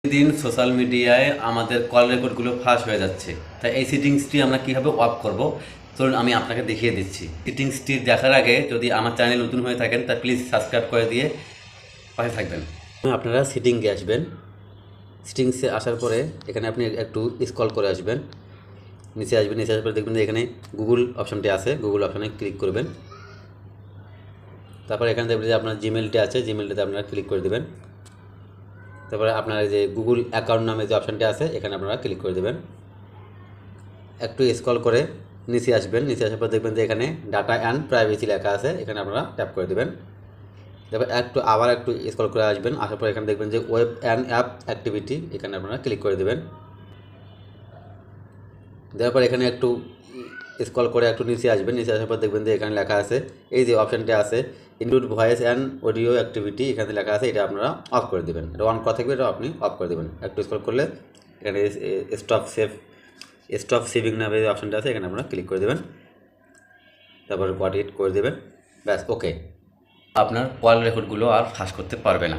দিন সোশ্যাল মিডিয়ায় আমাদের কল রেকর্ডগুলো ফাঁস হয়ে যাচ্ছে, তাই এই সেটিংসটি আমরা কীভাবে অফ করব চলুন আমি আপনাকে দেখিয়ে দিচ্ছি। সেটিংসটি দেখার আগে যদি আমার চ্যানেল নতুন হয়ে থাকেন তা প্লিজ সাবস্ক্রাইব করে দিয়ে পাশে থাকবেন। আপনারা সেটিংয়ে আসবেন, সেটিংসে আসার পরে এখানে আপনি একটু স্ক্রল করে আসবেন, নিচে আসবেন, নিচে আসার পরে দেখবেন যে এখানে গুগল অপশানটি আছে, গুগল অপশানে ক্লিক করবেন। তারপরে এখানে দেখবেন যে আপনার জিমেলটি আছে, জিমেলটাতে আপনারা ক্লিক করে দেবেন। তারপরে আপনার যে গুগল অ্যাকাউন্ট নামে যে অপশানটি আছে এখানে আপনারা ক্লিক করে দেবেন। একটু স্ক্রল করে নিচে আসবেন, নিচে আসার পর দেখবেন যে এখানে ডাটা অ্যান্ড প্রাইভেসি লেখা আছে, এখানে আপনারা ট্যাপ করে দেবেন। তারপর আবার একটু স্ক্রল করে আসবেন, আসার পর এখানে দেখবেন যে ওয়েব অ্যান্ড অ্যাপ অ্যাক্টিভিটি, এখানে আপনারা ক্লিক করে দেবেন। দেওয়ার পর এখানে একটু স্ক্রল করে একটু নিচে আসবেন, নিচে আসার পর দেখবেন যে এখানে লেখা আছে, এই যে অপশানটি আছে include voice and audio activity, এখানে লেখা আছে, এটা আপনারা অফ করে দেবেন। এটা অন করা থাকবে, এটা আপনি অফ করে দেবেন। একটু স্ক্রল করলে এখানে স্টপ সেভিং নামে যে অপশানটা আছে এখানে আপনারা ক্লিক করে দেবেন। তারপর হোয়াট ইট করে দেবেন, ব্যাস ওকে। আপনার কল রেকর্ডগুলো আর ফাঁস করতে পারবে না।